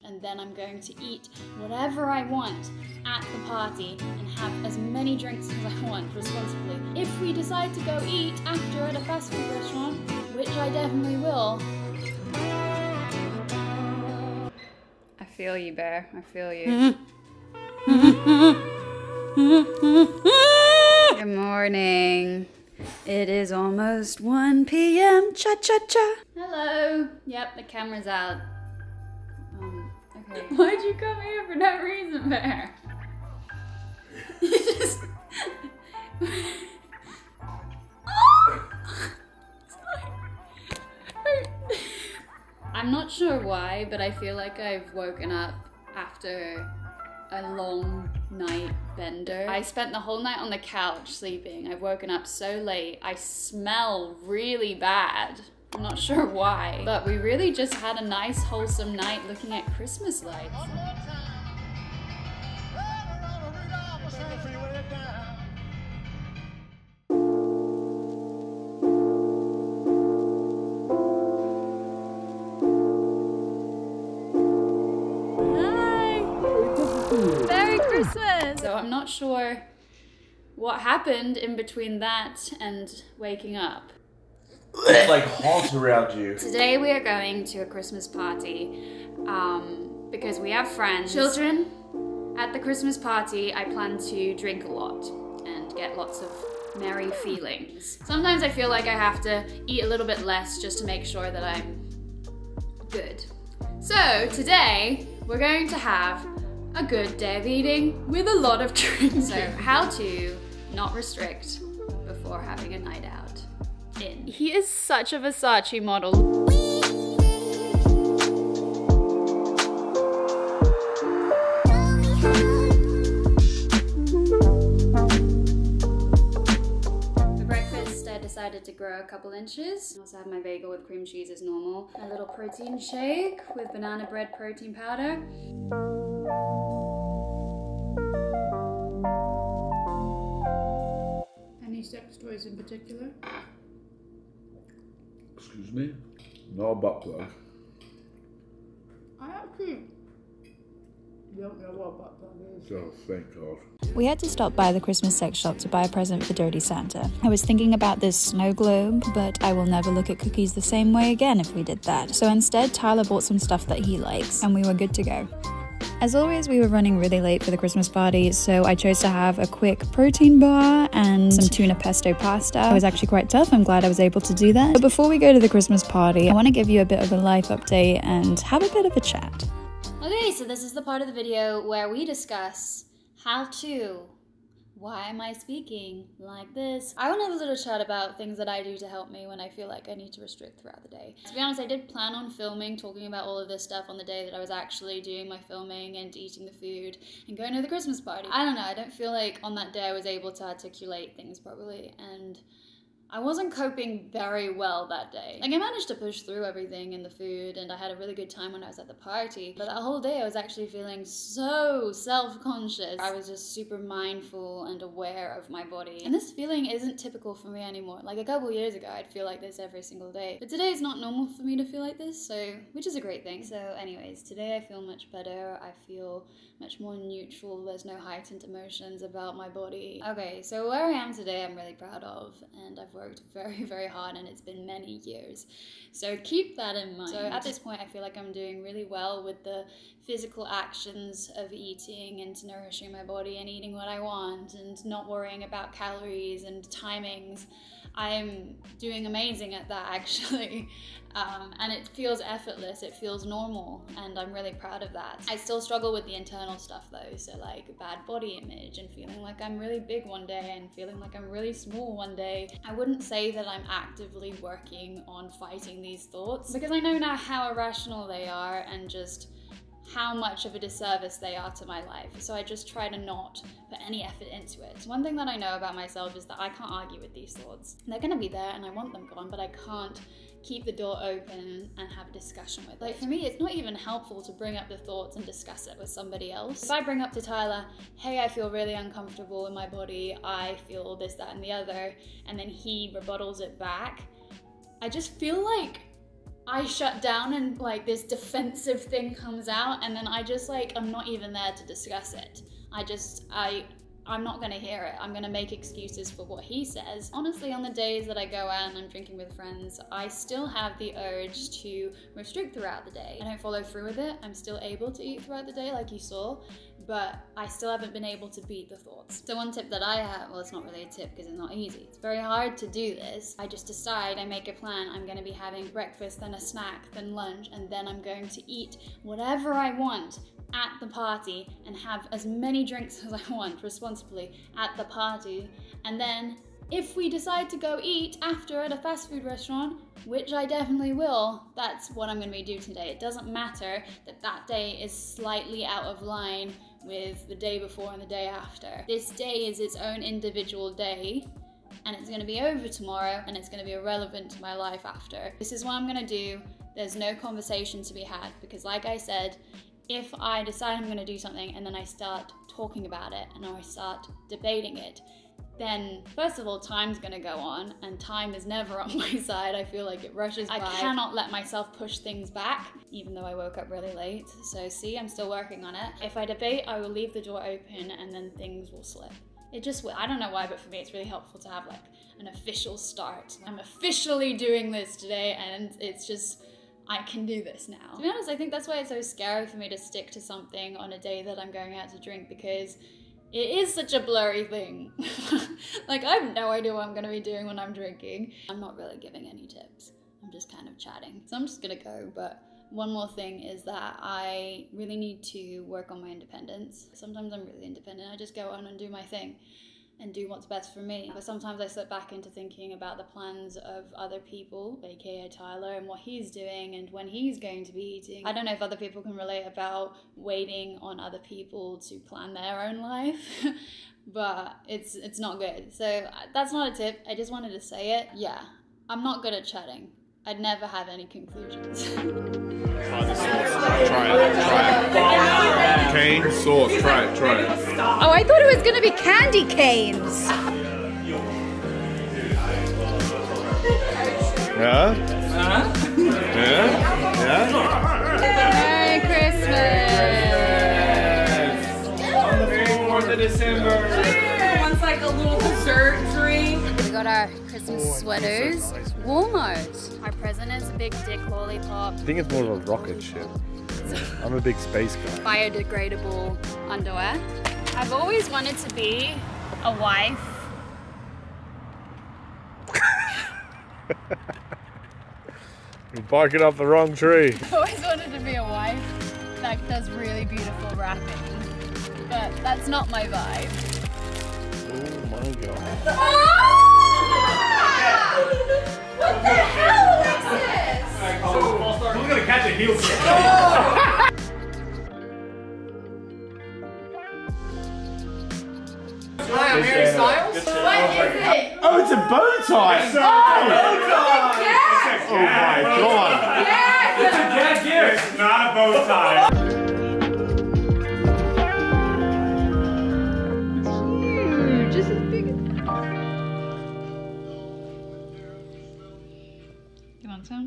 and then I'm going to eat whatever I want at the party and have as many drinks as I want responsibly. If we decide to go eat after at a fast food restaurant, which I definitely will. I feel you, Bear. I feel you. Good morning. It is almost 1 p.m. Cha-cha-cha. Hello. Yep, the camera's out. Okay. Why'd you come here for no reason, Bear? I'm not sure why, but I feel like I've woken up after a long night bender. I spent the whole night on the couch sleeping. I've woken up so late. I smell really bad. I'm not sure why, but we really just had a nice wholesome night looking at Christmas lights. Merry Christmas! So I'm not sure what happened in between that and waking up. It's like haunts around you. Today we are going to a Christmas party because we have friends. Children, at the Christmas party I plan to drink a lot and get lots of merry feelings. Sometimes I feel like I have to eat a little bit less just to make sure that I'm good. So today we're going to have a good day of eating with a lot of drinking. So how to not restrict before having a night out in. He is such a Versace model. For breakfast, I decided to grow a couple inches. I also have my bagel with cream cheese as normal. A little protein shake with banana bread protein powder. Any sex toys in particular? Excuse me? No butt plug. I actually don't know what butt plug is. Oh, thank God. We had to stop by the Christmas sex shop to buy a present for Dirty Santa. I was thinking about this snow globe, but I will never look at cookies the same way again if we did that. So instead, Tyler bought some stuff that he likes, and we were good to go. As always, we were running really late for the Christmas party, so I chose to have a quick protein bar and some tuna pesto pasta. It was actually quite tough. I'm glad I was able to do that. But before we go to the Christmas party, I want to give you a bit of a life update and have a bit of a chat. Okay, so this is the part of the video where we discuss how to. Why am I speaking like this? I want to have a little chat about things that I do to help me when I feel like I need to restrict throughout the day. To be honest, I did plan on filming, talking about all of this stuff on the day that I was actually doing my filming and eating the food and going to the Christmas party. I don't know, I don't feel like on that day I was able to articulate things properly, and I wasn't coping very well that day. Like, I managed to push through everything in the food, and I had a really good time when I was at the party, but that whole day I was actually feeling so self-conscious. I was just super mindful and aware of my body. And this feeling isn't typical for me anymore. Like, a couple years ago, I'd feel like this every single day. But today it's not normal for me to feel like this, so, which is a great thing. So anyways, today I feel much better. I feel much more neutral. There's no heightened emotions about my body. Okay, so where I am today, I'm really proud of, and I've worked very, very hard, and it's been many years. So keep that in mind. So at this point, I feel like I'm doing really well with the physical actions of eating and nourishing my body and eating what I want and not worrying about calories and timings. I'm doing amazing at that, actually. And it feels effortless, it feels normal, and I'm really proud of that. I still struggle with the internal stuff though, so like bad body image and feeling like I'm really big one day and feeling like I'm really small one day. I wouldn't say that I'm actively working on fighting these thoughts, because I know now how irrational they are and just how much of a disservice they are to my life. So I just try to not put any effort into it. One thing that I know about myself is that I can't argue with these thoughts. They're gonna be there and I want them gone, but I can't keep the door open and have a discussion with it. Like, for me, it's not even helpful to bring up the thoughts and discuss it with somebody else. If I bring up to Tyler, hey, I feel really uncomfortable in my body, I feel this, that, and the other, and then he rebuttals it back, I just feel like I shut down and like this defensive thing comes out, and then I just like, I'm not even there to discuss it. I'm not gonna hear it. I'm gonna make excuses for what he says. Honestly, on the days that I go out and I'm drinking with friends, I still have the urge to restrict throughout the day. I don't follow through with it. I'm still able to eat throughout the day like you saw, but I still haven't been able to beat the thoughts. So one tip that I have, well, it's not really a tip because it's not easy. It's very hard to do this. I just decide, I make a plan. I'm gonna be having breakfast, then a snack, then lunch, and then I'm going to eat whatever I want at the party and have as many drinks as I want responsibly at the party. And then if we decide to go eat after at a fast food restaurant, which I definitely will, that's what I'm gonna be doing today. It doesn't matter that that day is slightly out of line with the day before and the day after. This day is its own individual day, and it's gonna be over tomorrow, and it's gonna be irrelevant to my life after. This is what I'm gonna do. There's no conversation to be had, because like I said, if I decide I'm gonna do something and then I start talking about it and I start debating it, then first of all, time's gonna go on, and time is never on my side. I feel like it rushes by. I cannot let myself push things back, even though I woke up really late. So see, I'm still working on it. If I debate, I will leave the door open and then things will slip. It just will. I don't know why, but for me, it's really helpful to have like an official start. I'm officially doing this today, and it's just, I can do this now. To be honest, I think that's why it's so scary for me to stick to something on a day that I'm going out to drink, because it is such a blurry thing. Like, I have no idea what I'm gonna be doing when I'm drinking. I'm not really giving any tips. I'm just kind of chatting. So I'm just gonna go, but one more thing is that I really need to work on my independence. Sometimes I'm really independent. I just go on and do my thing and do what's best for me. But sometimes I slip back into thinking about the plans of other people, aka Tyler, and what he's doing and when he's going to be eating. I don't know if other people can relate about waiting on other people to plan their own life, but it's not good. So that's not a tip, I just wanted to say it. Yeah, I'm not good at chatting. I'd never have any conclusions. Try the sauce. Try it. Cane sauce. Try it. Oh, I thought it was gonna be candy canes. Yeah? Merry Christmas. On the 4th of December. One's like a little dessert drink. We got our Christmas sweaters. Walmart. Our present is a big dick lollipop. I think it's more of a rocket ship. I'm a big space guy. Biodegradable underwear. I've always wanted to be a wife. You're barking up the wrong tree. I've always wanted to be a wife that does really beautiful rapping, but that's not my vibe. Oh my god. What the hell, Alexis? Who's gonna catch a heel kick? Hi, I'm Harry Styles. What is it? Oh, it's a bow tie! Oh my god. It's a dead gift. It's not a bow tie. Just as big as... You want some?